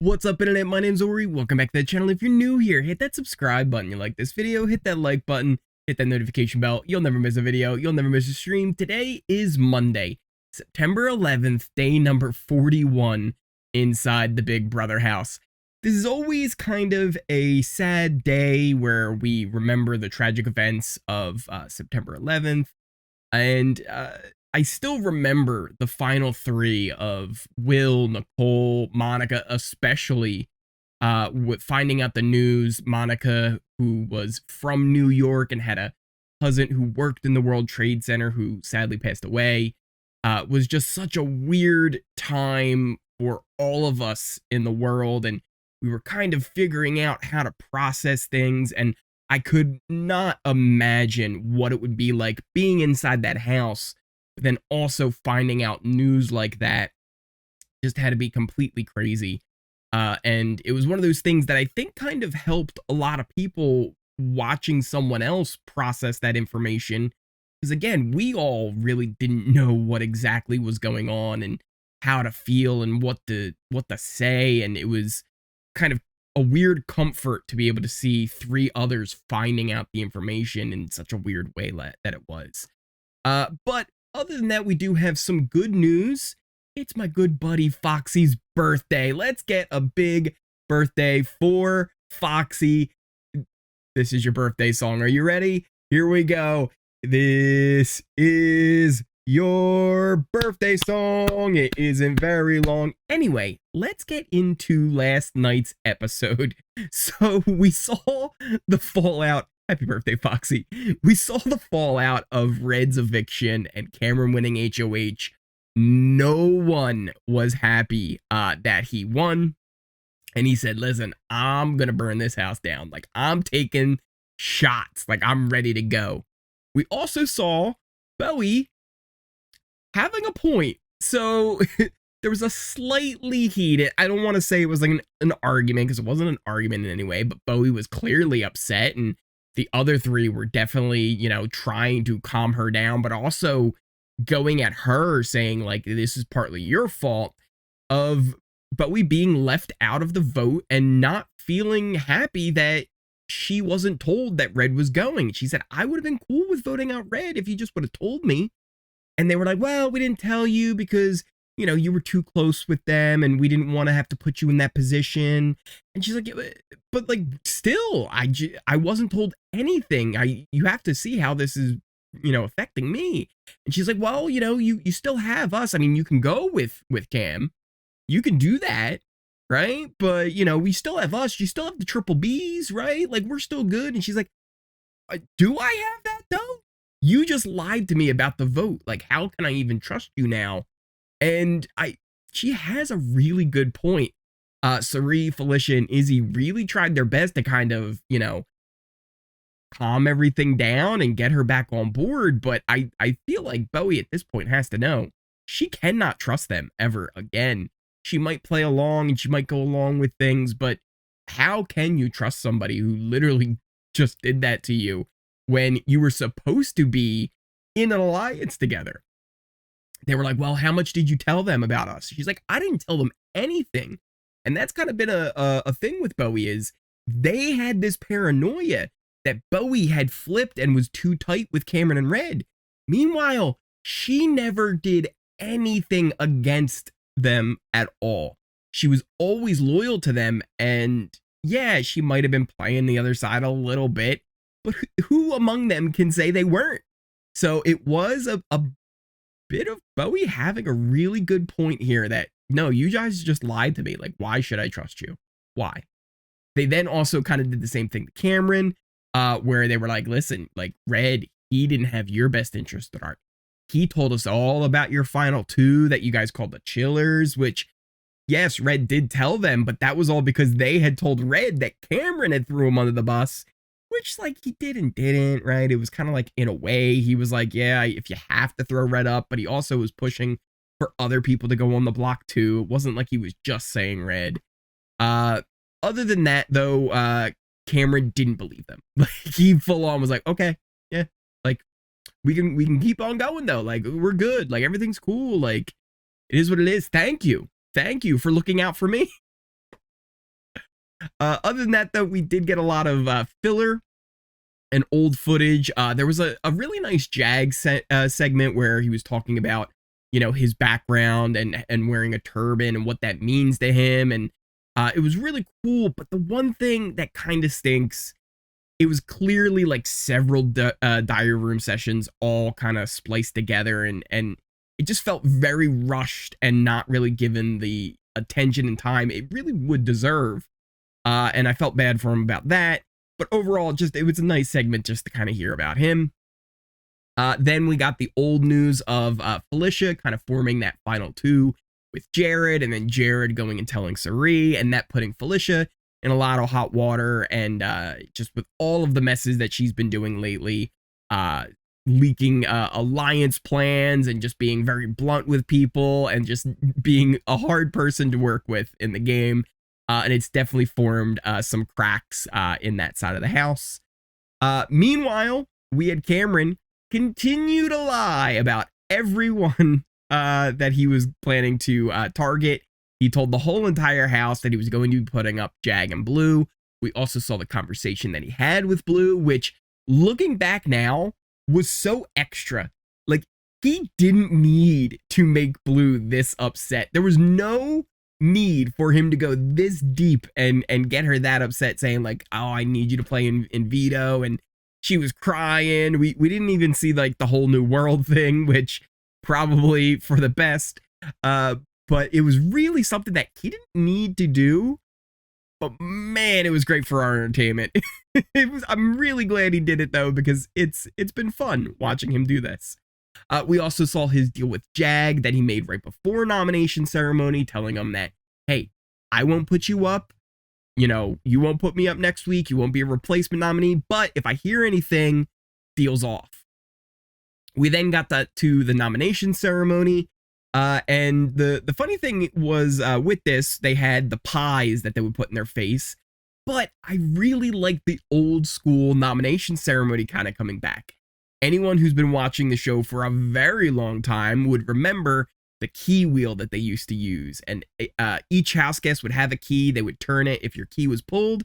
What's up, internet? My name's Ori. Welcome back to the channel. If you're new here, hit that subscribe button. You like this video, hit that like button, hit that notification bell. You'll never miss a video. You'll never miss a stream. Today is Monday, September 11th, day number 41 inside the Big Brother house. This is always kind of a sad day where we remember the tragic events of September 11th. And I still remember the final three of Will, Nicole, Monica, especially with finding out the news. Monica, who was from New York and had a cousin who worked in the World Trade Center who sadly passed away, was just such a weird time for all of us in the world. And we were kind of figuring out how to process things. And I could not imagine what it would be like being inside that house, but then also finding out news like that. Just had to be completely crazy. And it was one of those things that I think kind of helped a lot of people watching someone else process that information. Because again, we all really didn't know what exactly was going on and how to feel and what to say. And it was kind of a weird comfort to be able to see three others finding out the information in such a weird way that it was. But other than that, we do have some good news. It's my good buddy Foxy's birthday. Let's get a big birthday for Foxy. This is your birthday song. Are you ready? Here we go. This is your birthday song. It isn't very long. Anyway, let's get into last night's episode. So we saw the fallout. Happy birthday, Foxy. We saw the fallout of Red's eviction and Cameron winning HOH. No one was happy that he won. And he said, listen, I'm going to burn this house down. Like, I'm taking shots. Like, I'm ready to go. We also saw Bowie having a point. So there was a slightly heated, I don't want to say it was like an argument, because it wasn't an argument in any way, but Bowie was clearly upset, and the other three were definitely, you know, trying to calm her down, but also going at her saying like, this is partly your fault, of Bowie being left out of the vote and not feeling happy that she wasn't told that Red was going. She said, I would have been cool with voting out Red if you just would have told me. And they were like, well, we didn't tell you because, you know, you were too close with them and we didn't want to have to put you in that position. And she's like, but like, still, I wasn't told anything. You have to see how this is, you know, affecting me. And she's like, well, you know, you still have us. I mean, you can go with Cam. You can do that, right? But, you know, we still have us. You still have the triple Bs, right? Like, we're still good. And she's like, do I have that though? You just lied to me about the vote. Like, how can I even trust you now? And she has a really good point. Cirie, Felicia, and Izzy really tried their best to kind of, you know, calm everything down and get her back on board. But I feel like Bowie at this point has to know she cannot trust them ever again. She might play along and she might go along with things, but how can you trust somebody who literally just did that to you when you were supposed to be in an alliance together? They were like, well, how much did you tell them about us? She's like, I didn't tell them anything. And that's kind of been a thing with Bowie, is they had this paranoia that Bowie had flipped and was too tight with Cameron and Red. Meanwhile, she never did anything against them at all. She was always loyal to them. And yeah, she might have been playing the other side a little bit, but who among them can say they weren't? So it was a bit of Bowie having a really good point here that, no, you guys just lied to me. Like, why should I trust you? Why? They then also kind of did the same thing to Cameron, where they were like, listen, like, Red, he didn't have your best interest at heart. He told us all about your final two that you guys called the Chillers, which, yes, Red did tell them, but that was all because they had told Red that Cameron had threw him under the bus, which, like, he did and didn't, right? It was kind of like, in a way, he was like, yeah, if you have to throw Red up, but he also was pushing for other people to go on the block too. It wasn't like he was just saying Red. Other than that, though, Cameron didn't believe them. Like, he full on was like, okay, yeah, like, we can keep on going though. Like, we're good. Like, everything's cool. Like, it is what it is. Thank you for looking out for me. Other than that, though, we did get a lot of filler and old footage. There was a really nice Jag segment where he was talking about, his background and wearing a turban and what that means to him. And it was really cool. But the one thing that kind of stinks, it was clearly like several diary room sessions all kind of spliced together. And it just felt very rushed and not really given the attention and time it really would deserve. And I felt bad for him about that. But overall, it was a nice segment just to kind of hear about him. Then we got the old news of Felicia kind of forming that final two with Jared, and then Jared going and telling Cirie, and that putting Felicia in a lot of hot water. And just with all of the messes that she's been doing lately, leaking alliance plans and just being very blunt with people and just being a hard person to work with in the game. And it's definitely formed some cracks in that side of the house. Meanwhile, we had Cameron continue to lie about everyone that he was planning to target. He told the whole entire house that he was going to be putting up Jag and Blue. We also saw the conversation that he had with Blue, which, looking back now, was so extra. Like, he didn't need to make Blue this upset. There was no need for him to go this deep and get her that upset, saying like, oh, I need you to play in Veto. And she was crying. We didn't even see like the whole new world thing, which probably for the best. But it was really something that he didn't need to do. But man, it was great for our entertainment. I'm really glad he did it though, because it's been fun watching him do this. We also saw his deal with Jag that he made right before nomination ceremony, telling him that, hey, I won't put you up. You won't put me up next week. You won't be a replacement nominee. But if I hear anything, deal's off. We then got to the nomination ceremony. And the funny thing was with this, they had the pies that they would put in their face. But I really like the old school nomination ceremony kind of coming back. Anyone who's been watching the show for a very long time would remember the key wheel that they used to use. And each house guest would have a key. They would turn it. If your key was pulled,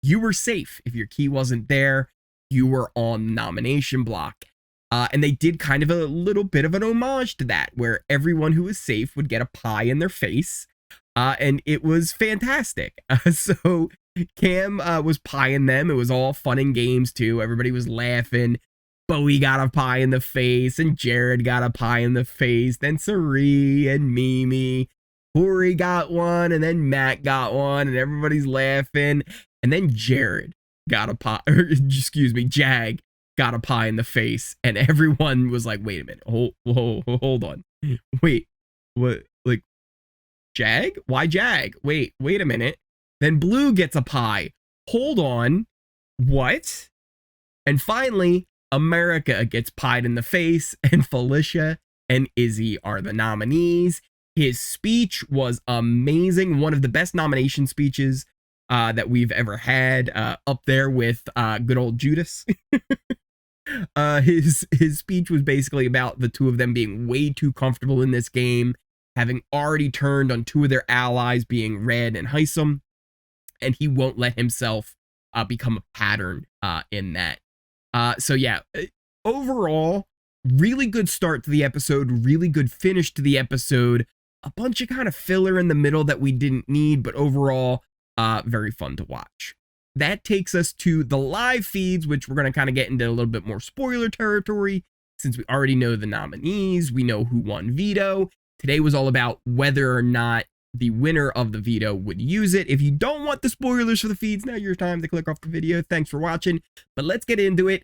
you were safe. If your key wasn't there, you were on the nomination block. And they did kind of a little bit of an homage to that, where everyone who was safe would get a pie in their face. And it was fantastic. So Cam was pieing them. It was all fun and games too. Everybody was laughing. Bowie got a pie in the face, and Jared got a pie in the face. Then Cirie and Mimi. Cory got one, and then Matt got one, and everybody's laughing. And then Jared got a pie, or excuse me, Jag got a pie in the face, and everyone was like, wait a minute, hold on. Wait, what, like, Jag? Why Jag? Wait a minute. Then Blue gets a pie. Hold on. What? And finally, America gets pied in the face, and Felicia and Izzy are the nominees. His speech was amazing. One of the best nomination speeches that we've ever had, up there with good old Judas. His speech was basically about the two of them being way too comfortable in this game, having already turned on two of their allies, being Red and Hisam, and he won't let himself become a pattern in that. So yeah, overall, really good start to the episode, really good finish to the episode, a bunch of kind of filler in the middle that we didn't need, but overall, very fun to watch. That takes us to the live feeds, which we're going to kind of get into a little bit more spoiler territory, since we already know the nominees, we know who won Veto. Today was all about whether or not the winner of the Veto would use it. If you don't want the spoilers for the feeds, now your time to click off the video. Thanks for watching, but let's get into it.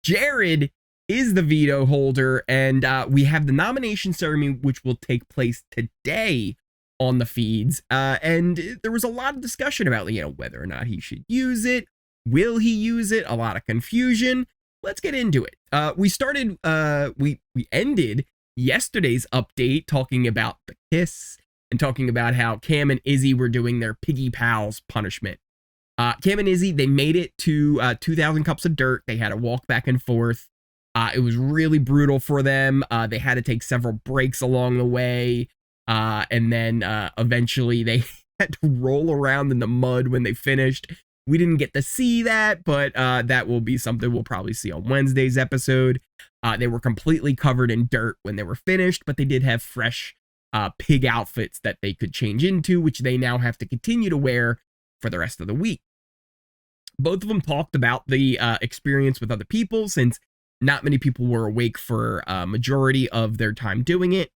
Jared is the Veto holder, and we have the nomination ceremony, which will take place today on the feeds. And there was a lot of discussion about, whether or not he should use it. Will he use it? A lot of confusion. Let's get into it. We ended yesterday's update talking about the kiss and talking about how Cam and Izzy were doing their piggy pals punishment. Cam and Izzy, they made it to 2,000 cups of dirt. They had to walk back and forth. It was really brutal for them. They had to take several breaks along the way. And then eventually they had to roll around in the mud when they finished. We didn't get to see that, but that will be something we'll probably see on Wednesday's episode. They were completely covered in dirt when they were finished, but they did have fresh pig outfits that they could change into, which they now have to continue to wear for the rest of the week. Both of them talked about the experience with other people, since not many people were awake for a majority of their time doing it.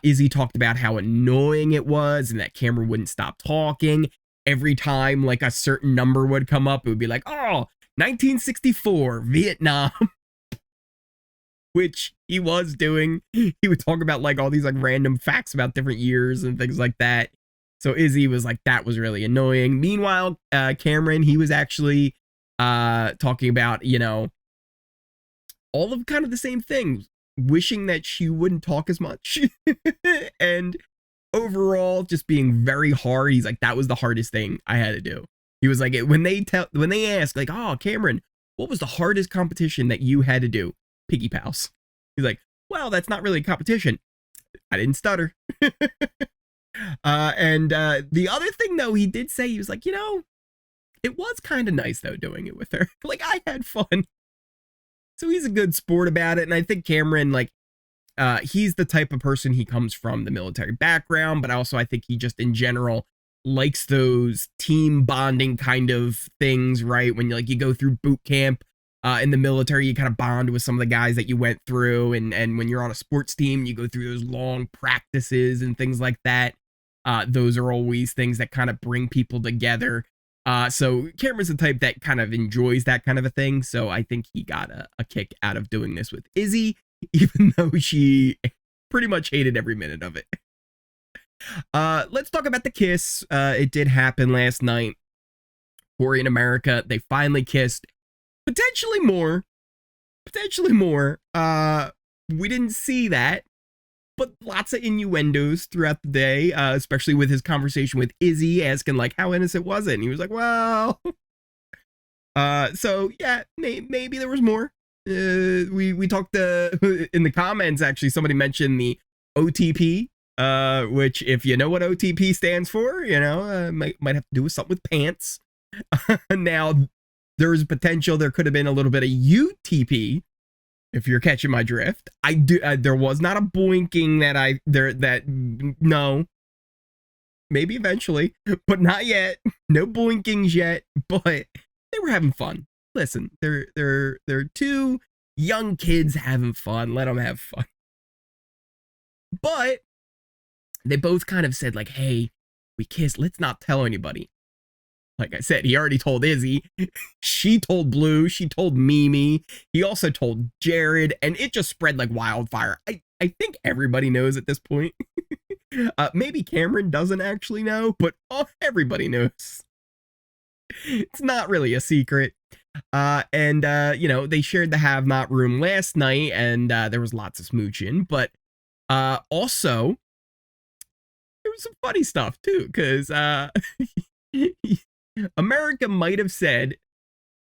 Izzy talked about how annoying it was and that Cameron wouldn't stop talking. Every time like a certain number would come up, it would be like, oh, 1964, Vietnam. Which he was doing. He would talk about like all these like random facts about different years and things like that. So Izzy was like, that was really annoying. Meanwhile, Cameron, he was actually talking about, you know, all of kind of the same things, wishing that she wouldn't talk as much. And overall just being very hard. He's like, that was the hardest thing I had to do. He was like, when they ask like, oh, Cameron, what was the hardest competition that you had to do? Piggy Pals. He's like, well, that's not really a competition. I didn't stutter. And the other thing though, he did say, he was like, you know, it was kind of nice though doing it with her. Like, I had fun. So he's a good sport about it. And I think Cameron, like, he's the type of person, he comes from the military background, but also I think he just in general likes those team bonding kind of things, right? When you go through boot camp in the military, you kind of bond with some of the guys that you went through. And when you're on a sports team, you go through those long practices and things like that. Those are always things that kind of bring people together. So Cameron's the type that kind of enjoys that kind of a thing. So I think he got a kick out of doing this with Izzy, even though she pretty much hated every minute of it. Let's talk about the kiss. It did happen last night. Cory and America, they finally kissed. Potentially more. We didn't see that, but lots of innuendos throughout the day, especially with his conversation with Izzy, asking like, how innocent was it? And he was like, well, so yeah, maybe there was more. We talked in the comments, actually, somebody mentioned the OTP, which if you know what OTP stands for, you know, might have to do with something with pants. Now, there's potential there could have been a little bit of UTP, if you're catching my drift. There was not a boinking no. Maybe eventually, but not yet. No boinkings yet, but they were having fun. Listen, they're two young kids having fun. Let them have fun. But they both kind of said like, hey, we kissed. Let's not tell anybody. Like I said, he already told Izzy. She told Blue. She told Mimi. He also told Jared. And it just spread like wildfire. I think everybody knows at this point. Maybe Cameron doesn't actually know, but everybody knows. It's not really a secret. And you know, they shared the have not room last night, and there was lots of smooching, but also there was some funny stuff too, because America might have said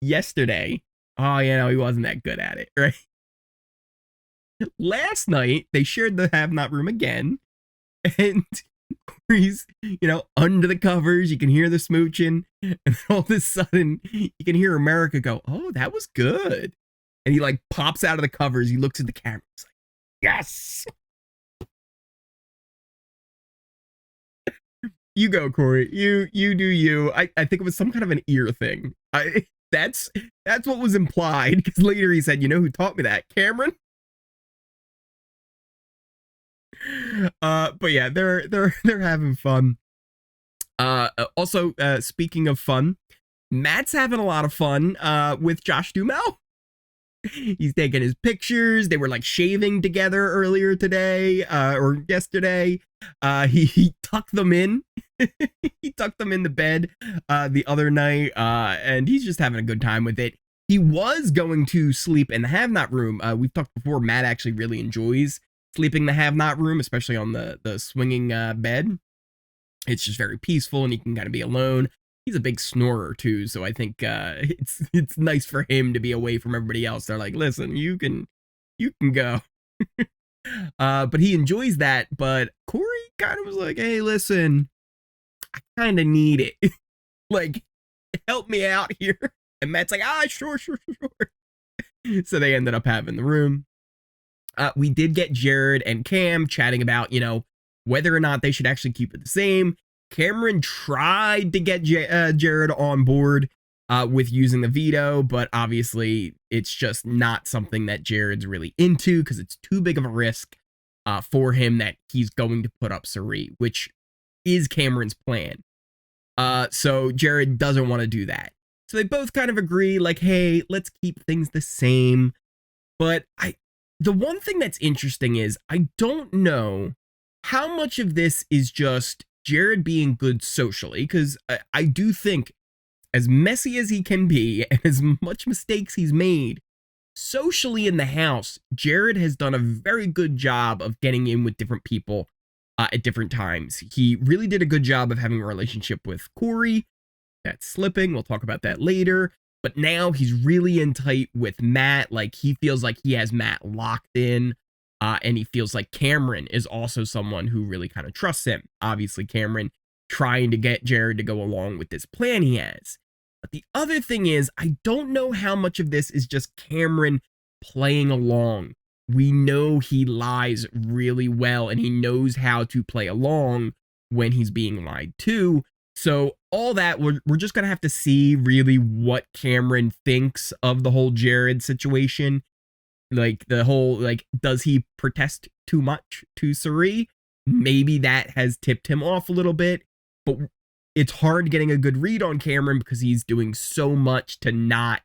yesterday, oh, you know, he wasn't that good at it, right? Last night they shared the have not room again, and Cory's, you know, under the covers, you can hear the smooching, and then all of a sudden you can hear America go, oh, that was good. And he like pops out of the covers, he looks at the camera, he's like, yes. You go, Cory. You do you. I think it was some kind of an ear thing. That's what was implied, because later he said, you know who taught me that? Cameron. But yeah, they're having fun. Also, speaking of fun, Matt's having a lot of fun with Josh Duhamel. He's taking his pictures. They were like shaving together earlier today, or yesterday. He tucked them in. He tucked them in the bed the other night, and he's just having a good time with it. He was going to sleep in the have not room. We've talked before, Matt actually really enjoys sleeping in the have not room, especially on the swinging bed. It's just very peaceful, and he can kind of be alone. He's a big snorer too, so I think it's nice for him to be away from everybody else. They're like, listen, you can go. But he enjoys that. But Cory kind of was like, hey, listen, I kind of need it. Like, help me out here. And Matt's like, sure. So they ended up having the room. We did get Jared and Cam chatting about, whether or not they should actually keep it the same. Cameron tried to get Jared on board with using the veto, but obviously it's just not something that Jared's really into because it's too big of a risk for him that he's going to put up Cirie, which is Cameron's plan. So Jared doesn't want to do that. So they both kind of agree, like, hey, let's keep things the same. But the one thing that's interesting is I don't know how much of this is just Jared being good socially, because I do think as messy as he can be and as much mistakes he's made, socially in the house, Jared has done a very good job of getting in with different people at different times. He really did a good job of having a relationship with Cory. That's slipping. We'll talk about that later. But now he's really in tight with Matt. Like, he feels like he has Matt locked in. And he feels like Cameron is also someone who really kind of trusts him. Obviously, Cameron trying to get Jared to go along with this plan he has. But the other thing is, I don't know how much of this is just Cameron playing along. We know he lies really well, and he knows how to play along when he's being lied to. So all that, we're just going to have to see really what Cameron thinks of the whole Jared situation. Like, the whole, like, does he protest too much to Cirie? Maybe that has tipped him off a little bit, but it's hard getting a good read on Cameron because he's doing so much to not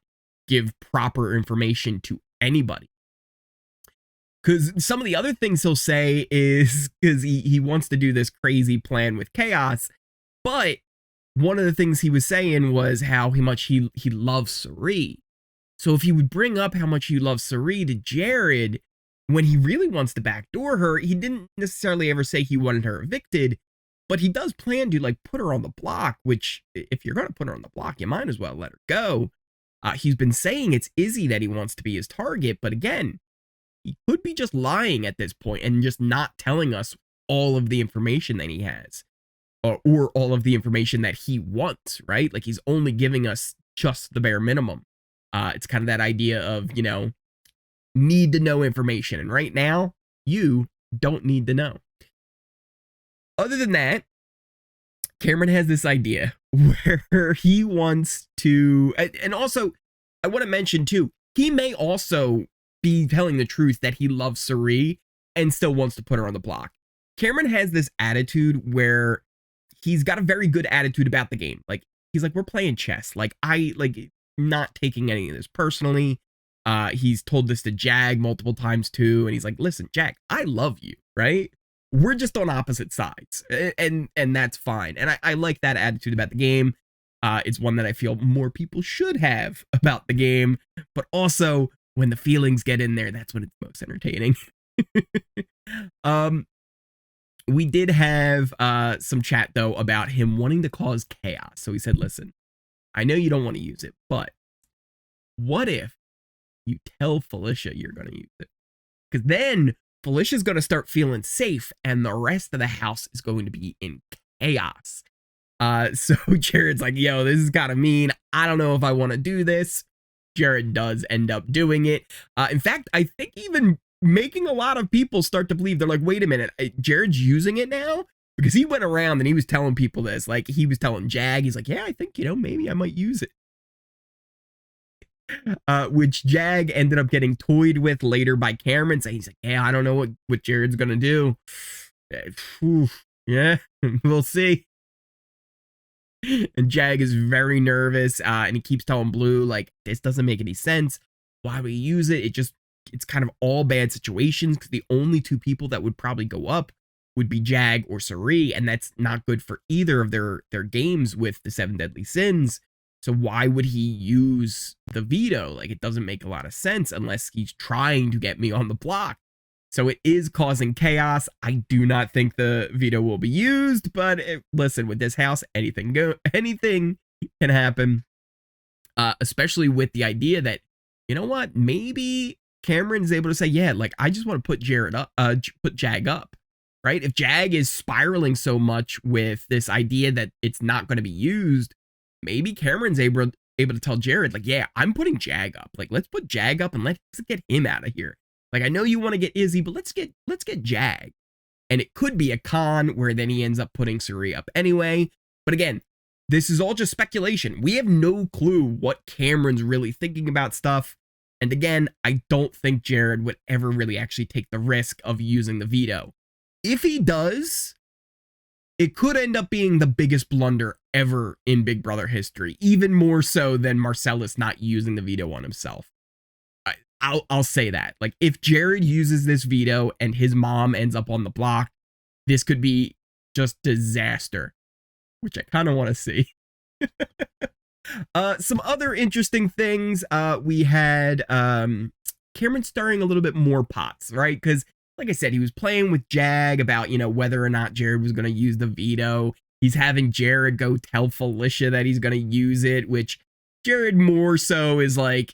give proper information to anybody. Because some of the other things he'll say is because he wants to do this crazy plan with Chaos, but one of the things he was saying was how much he loves Cirie. So if he would bring up how much he loves Cirie to Jared, when he really wants to backdoor her, he didn't necessarily ever say he wanted her evicted, but he does plan to, like, put her on the block, which, if you're going to put her on the block, you might as well let her go. He's been saying it's Izzy that he wants to be his target, but again, he could be just lying at this point and just not telling us all of the information that he has, or all of the information that he wants, right? Like, he's only giving us just the bare minimum. It's kind of that idea of, need to know information. And right now, you don't need to know. Other than that, Cameron has this idea where he wants to, and also, I want to mention too, he may also be telling the truth that he loves Cirie and still wants to put her on the block. Cameron has this attitude where he's got a very good attitude about the game. Like, he's like, we're playing chess. Like, not taking any of this personally. He's told this to Jag multiple times too, and he's like, listen, Jag, I love you, right? We're just on opposite sides, and that's fine. And I like that attitude about the game. It's one that I feel more people should have about the game, but also when the feelings get in there, that's when it's most entertaining. We did have some chat though about him wanting to cause chaos. So he said, listen, I know you don't want to use it, but what if you tell Felicia you're going to use it? Because then Felicia's going to start feeling safe and the rest of the house is going to be in chaos. So Jared's like, yo, this is kind of mean. I don't know if I want to do this. Jared does end up doing it. In fact, I think even making a lot of people start to believe, they're like, wait a minute, Jared's using it now? Because he went around and he was telling people this, like he was telling Jag, he's like, yeah, I think, maybe I might use it. Which Jag ended up getting toyed with later by Cameron, saying, he's like, yeah, I don't know what Jared's gonna do. Yeah, we'll see. And Jag is very nervous, and he keeps telling Blue, like, this doesn't make any sense. Why would you use it? It's kind of all bad situations, because the only two people that would probably go up would be Jag or Cirie, and that's not good for either of their games with the 7 Deadly Sins. So why would he use the veto? Like, it doesn't make a lot of sense unless he's trying to get me on the block. So it is causing chaos. I do not think the veto will be used, but listen, with this house, anything can happen. Especially with the idea that, you know what, maybe Cameron's able to say, yeah, like, I just want to put Jag up. right? If Jag is spiraling so much with this idea that it's not going to be used, maybe Cameron's able to tell Jared, like, yeah, I'm putting Jag up. Like, let's put Jag up and let's get him out of here. Like, I know you want to get Izzy, but let's get Jag. And it could be a con where then he ends up putting Cirie up anyway. But again, this is all just speculation. We have no clue what Cameron's really thinking about stuff. And again, I don't think Jared would ever really actually take the risk of using the veto. If he does, it could end up being the biggest blunder ever in Big Brother history, even more so than Marcellus not using the veto on himself. I'll say that. Like, if Jared uses this veto and his mom ends up on the block, this could be just disaster, which I kind of want to see. Some other interesting things. We had Cameron stirring a little bit more pots, right? Because, like I said, he was playing with Jag about, whether or not Jared was going to use the veto. He's having Jared go tell Felicia that he's going to use it, which Jared more so is like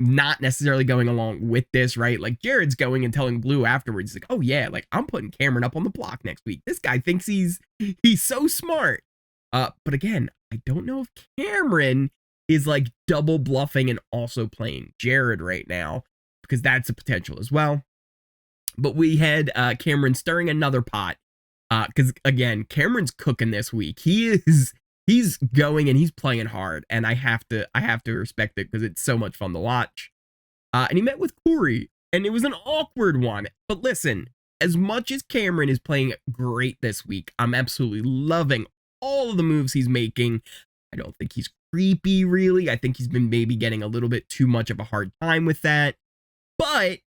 not necessarily going along with this, right? Like, Jared's going and telling Blue afterwards, he's like, oh yeah, like, I'm putting Cameron up on the block next week. This guy thinks he's so smart. But again, I don't know if Cameron is like double bluffing and also playing Jared right now, because that's a potential as well. But we had Cameron stirring another pot, because again, Cameron's cooking this week. He's going and he's playing hard, and I have to respect it because it's so much fun to watch. And he met with Cory, and it was an awkward one. But listen, as much as Cameron is playing great this week, I'm absolutely loving all of the moves he's making. I don't think he's creepy, really. I think he's been maybe getting a little bit too much of a hard time with that. But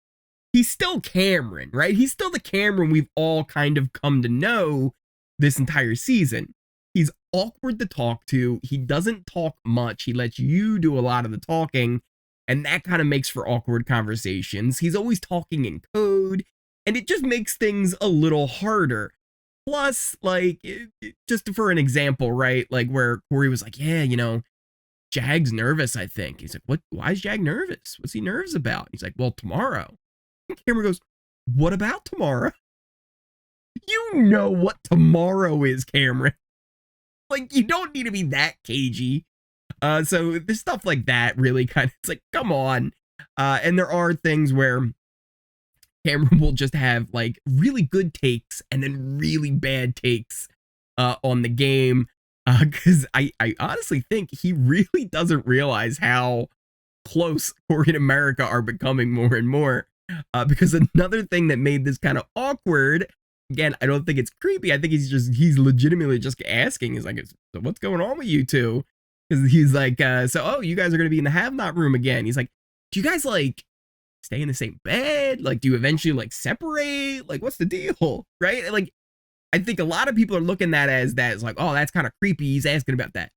he's still Cameron, right? He's still the Cameron we've all kind of come to know this entire season. He's awkward to talk to. He doesn't talk much. He lets you do a lot of the talking, and that kind of makes for awkward conversations. He's always talking in code, and it just makes things a little harder. Plus, like, just for an example, right? Like, where Cory was like, yeah, Jag's nervous, I think. He's like, what? Why is Jag nervous? What's he nervous about? He's like, well, tomorrow. And Cameron goes, what about tomorrow? You know what tomorrow is, Cameron. Like, you don't need to be that cagey. So there's stuff like that really kind of, it's like, come on. And there are things where Cameron will just have like really good takes and then really bad takes on the game. Because I honestly think he really doesn't realize how close Cory and America are becoming more and more. Because another thing that made this kind of awkward, again, I don't think it's creepy. I think he's legitimately just asking. He's like, so what's going on with you two? Because he's like, oh, you guys are going to be in the have-not room again. He's like, do you guys like stay in the same bed? Like, do you eventually like separate? Like, what's the deal? Right? Like, I think a lot of people are looking at as that. It's like, oh, that's kind of creepy. He's asking about that.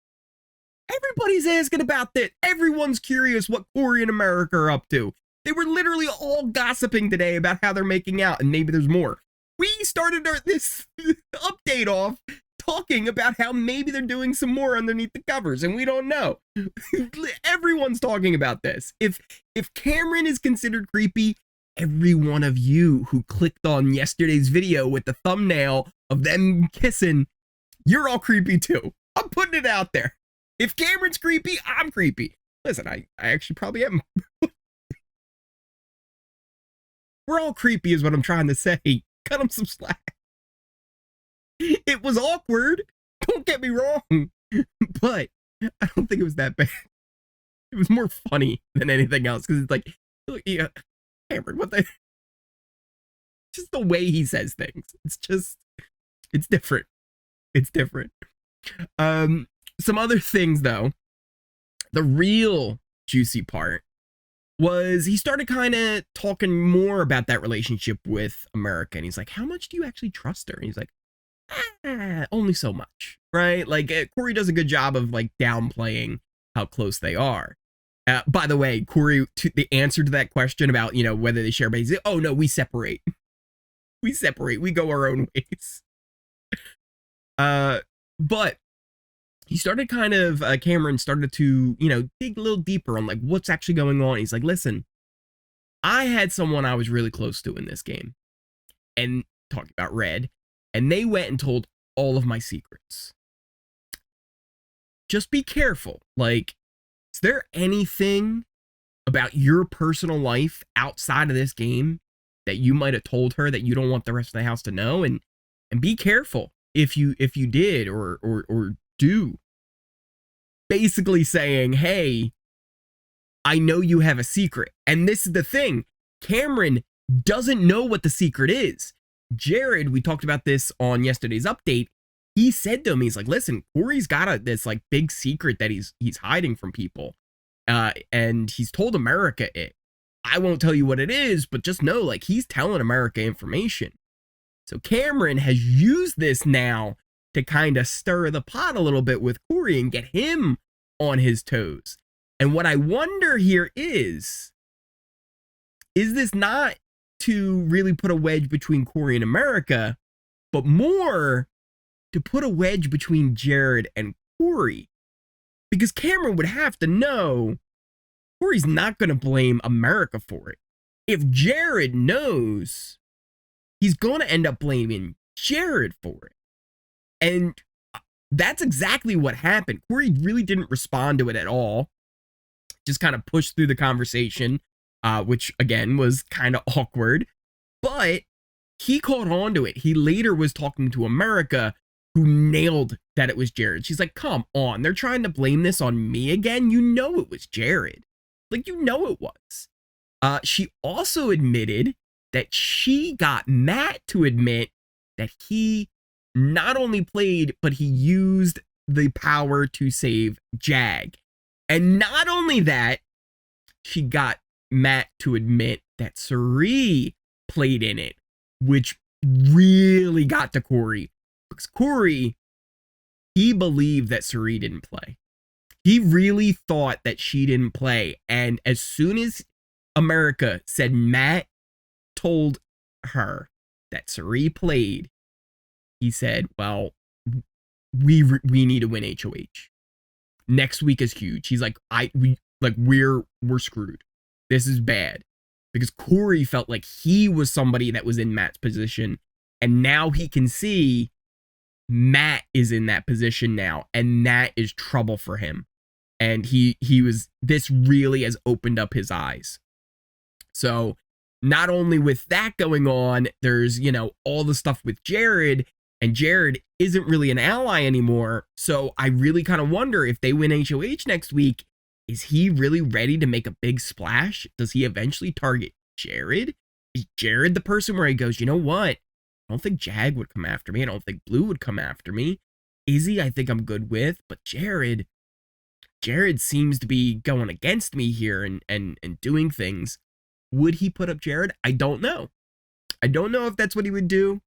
Everybody's asking about that. Everyone's curious what Cory and America are up to. They were literally all gossiping today about how they're making out, and maybe there's more. We started this update off talking about how maybe they're doing some more underneath the covers, and we don't know. Everyone's talking about this. If Cameron is considered creepy, every one of you who clicked on yesterday's video with the thumbnail of them kissing, you're all creepy too. I'm putting it out there. If Cameron's creepy, I'm creepy. Listen, I actually probably am. We're all creepy is what I'm trying to say. Cut him some slack. It was awkward. Don't get me wrong. But I don't think it was that bad. It was more funny than anything else. Because it's like, yeah, Cameron, what the? Just the way he says things. It's different. It's different. Some other things, though. The real juicy part was he started kind of talking more about that relationship with America. And he's like, how much do you actually trust her? And he's like, only so much, right? Like, Cory does a good job of like downplaying how close they are. By the way, Cory, the answer to that question about, whether they share babies, oh no, we separate. We separate. We go our own ways. But he started kind of, Cameron started to, dig a little deeper on like what's actually going on. He's like, listen, I had someone I was really close to in this game. And talking about Red. and they went and told all of my secrets. Just be careful. Like, is there anything about your personal life outside of this game that you might have told her that you don't want the rest of the house to know? And be careful if you did or do. Basically saying, hey, I know you have a secret. And this is the thing. Cameron doesn't know what the secret is. Jared, we talked about this on yesterday's update. He said to him, he's like, listen, Cory's got this like big secret that he's hiding from people. And he's told America it. I won't tell you what it is, but just know, like, he's telling America information. So Cameron has used this now to kind of stir the pot a little bit with Cory and get him on his toes. And what I wonder here is this not to really put a wedge between Cory and America, but more to put a wedge between Jared and Cory? Because Cameron would have to know Cory's not going to blame America for it. If Jared knows, he's going to end up blaming Jared for it. And that's exactly what happened. Cory really didn't respond to it at all. Just kind of pushed through the conversation, which again was kind of awkward. But he caught on to it. He later was talking to America, who nailed that it was Jared. She's like, come on, they're trying to blame this on me again. You know it was Jared. Like, you know it was. She also admitted that she got Matt to admit that he not only played, but he used the power to save Jag. And not only that, she got Matt to admit that Cirie played in it, which really got to Cory. Because Cory, he believed that Cirie didn't play. He really thought that she didn't play. And as soon as America said Matt told her that Cirie played, he said, well, we need to win HOH. Next week is huge. He's like, we're screwed. This is bad. Because Cory felt like he was somebody that was in Matt's position, and now he can see Matt is in that position now, and that is trouble for him. And this really has opened up his eyes. So not only with that going on, there's, all the stuff with Jared, and Jared isn't really an ally anymore. So I really kind of wonder, if they win HOH next week, is he really ready to make a big splash? Does he eventually target Jared? Is Jared the person where he goes, you know what? I don't think Jag would come after me. I don't think Blue would come after me. Izzy, I think I'm good with. But Jared seems to be going against me here and doing things. Would he put up Jared? I don't know. I don't know if that's what he would do.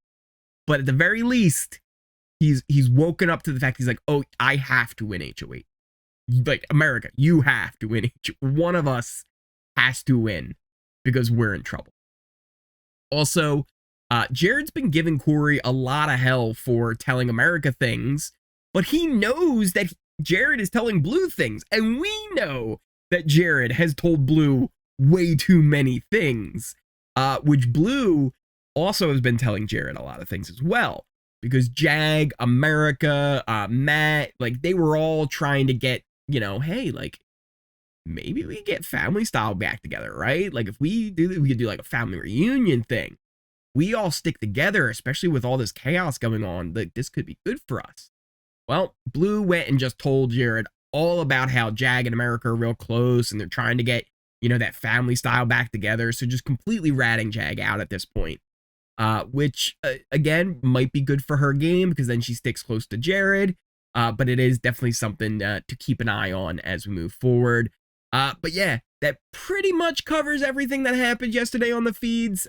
But at the very least, he's woken up to the fact he's like, oh, I have to win HOH. Like, America, you have to win. One of us has to win because we're in trouble. Also, Jared's been giving Cory a lot of hell for telling America things, but he knows that Jared is telling Blue things, and we know that Jared has told Blue way too many things, which Blue also has been telling Jared a lot of things as well, because Jag, America, Matt, like, they were all trying to get, hey, like, maybe we get family style back together, right? Like, if we do, we could do like a family reunion thing. We all stick together, especially with all this chaos going on. Like, this could be good for us. Well, Blue went and just told Jared all about how Jag and America are real close, and they're trying to get, that family style back together. So just completely ratting Jag out at this point, which, again, might be good for her game, because then she sticks close to Jared. But it is definitely something to keep an eye on as we move forward. But yeah, that pretty much covers everything that happened yesterday on the feeds.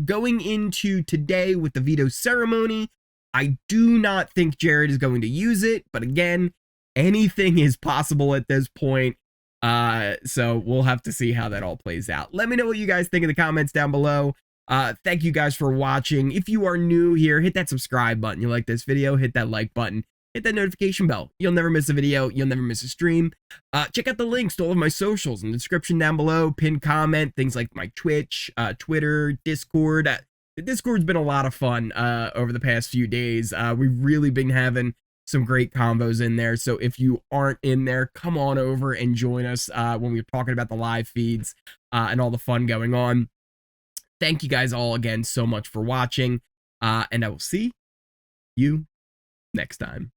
Going into today with the veto ceremony, I do not think Jared is going to use it, but again, anything is possible at this point. So we'll have to see how that all plays out. Let me know what you guys think in the comments down below. Thank you guys for watching. If you are new here, hit that subscribe button. You like this video, hit that like button. Hit that notification bell. You'll never miss a video. You'll never miss a stream. Check out the links to all of my socials in the description down below. Pinned comment, things like my Twitch, Twitter, Discord. the Discord's been a lot of fun over the past few days. We've really been having some great combos in there. So if you aren't in there, come on over and join us when we're talking about the live feeds and all the fun going on. Thank you guys all again so much for watching, and I will see you next time.